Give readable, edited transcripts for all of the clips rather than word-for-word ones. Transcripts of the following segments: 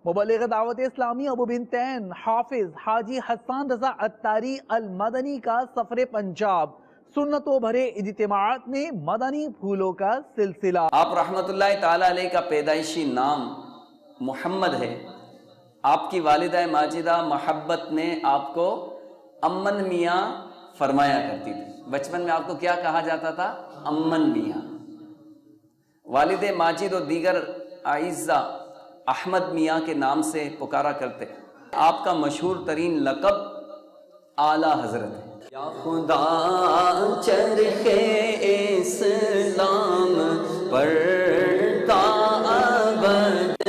مبلغ دعوت اسلامی ابو بنتین حافظ حاجی حسان رضا عطاری المدنی کا سفر پنجاب، سنتوں بھرے اجتماعات میں مدنی پھولوں کا سلسلہ۔ آپ رحمت اللہ تعالی علیہ کا پیدائشی نام محمد ہے۔ آپ کی والدہ ماجدہ محبت نے آپ کو امن میاں فرمایا کرتی تھی۔ بچپن میں آپ کو کیا کہا جاتا تھا؟ امن میاں۔ والد ماجد و دیگر اعزہ احمد میاں کے نام سے پکارا کرتے۔ آپ کا مشہور ترین لقب اعلیٰ حضرت ہے۔ یا خدا چرخے اسلام پر ابد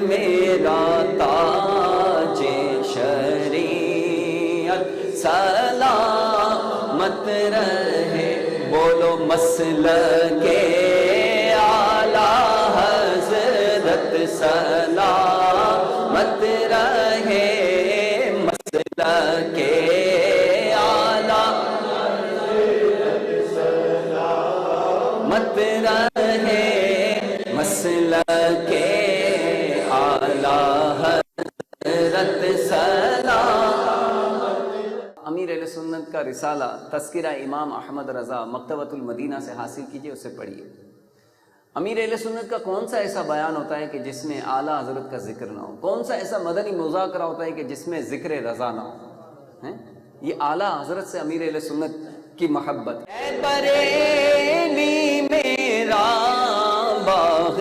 میرا تاج شریعت سلامت رہے، بولو مسلک اعلیٰ حضرت سلامت رہے، مسلک اعلیٰ مت رہے، مسلک اعلیٰ حضرت سلام۔ امیر اہل سنت کا رسالہ تذکرہ امام احمد رضا مکتبۃ المدینہ سے حاصل کیجئے، اسے پڑھیے۔ امیر اہل سنت کا کون سا ایسا بیان ہوتا ہے کہ جس میں اعلیٰ حضرت کا ذکر نہ ہو؟ کون سا ایسا مدنی مذاکرہ ہوتا ہے کہ جس میں ذکر رضا نہ ہو؟ یہ اعلیٰ حضرت سے امیر اہل سنت کی محبت۔ اے بریلی میرا باغ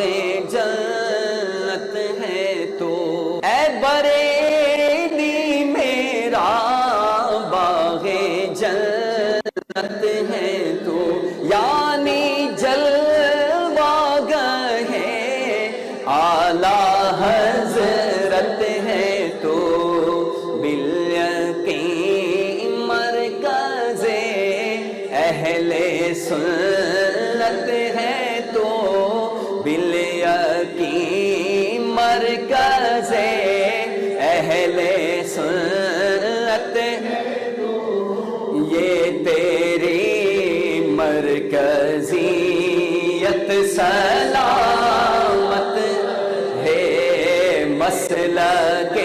جنت ہے تو، اے بریلی میرا باغ جنت ہے تو، یعنی جلوہ گہ اعلیٰ حضرت ہے تو، بالیقین مرکز اہل سنت ہے تو، بالیقین مرکز اہل سنت ہے تو، یہ تیری مرکزیت سلامت ہے، مسلک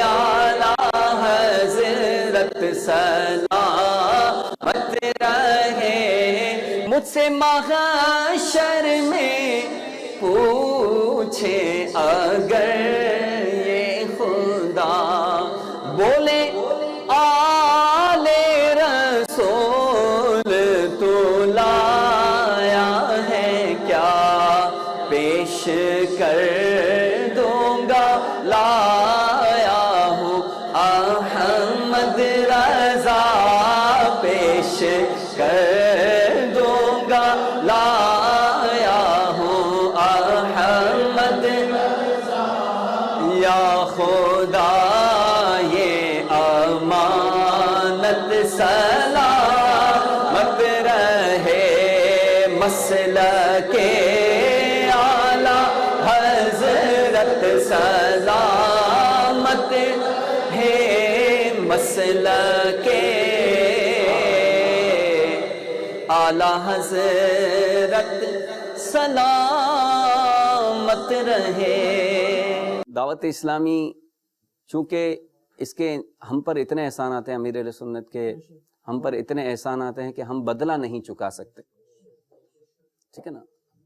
اعلیٰ حضرت سلامت رہے۔ مجھ سے محشر میں پوچھے اگر یہ خدا، بولے آل رسول تو لایا ہے کیا، پیش کر دوں گا لایا ہوں احمد رضا، پیش کر دوں گا لایا ہوں احمد رضا، یا خدا یہ امانت سلامت رہے، مسلک اعلیٰ حضرت سلامت ہے، مسلک اعلیٰ حضرت سلامت رہے۔ دعوت اسلامی چونکہ اس کے ہم پر اتنے احسانات ہیں، امیر اہل سنت کے ہم پر اتنے احسانات ہیں کہ ہم بدلہ نہیں چکا سکتے، ٹھیک ہے نا۔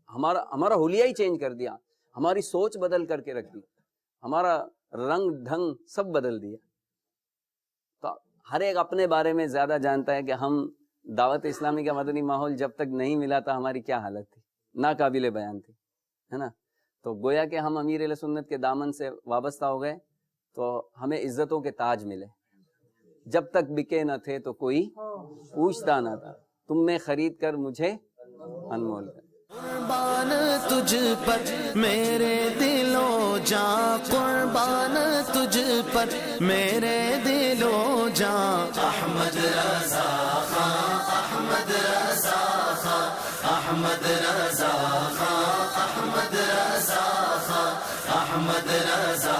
ہمارا حلیہ ہی چینج کر دیا، ہماری سوچ بدل کر کے رکھ دی، ہمارا رنگ ڈھنگ سب بدل دیا۔ تو ہر ایک اپنے بارے میں زیادہ جانتا ہے کہ ہم دعوت اسلامی کا مدنی ماحول جب تک نہیں ملا تھا ہماری کیا حالت تھی، ناقابل بیان تھی، ہے نا۔ تو گویا کہ ہم امیر اہل سنت کے دامن سے وابستہ ہو گئے تو ہمیں عزتوں کے تاج ملے۔ جب تک بکے نہ تھے تو کوئی پوچھتا نہ تھا، تم نے خرید کر مجھے انمول کر۔ قربان تجھ پر میرے دل و جاں، قربان تجھ پر میرے دل و جاں، احمد رضا خان، احمد رضا خان، احمد رضا خان، احمد رضا خان، احمد رضا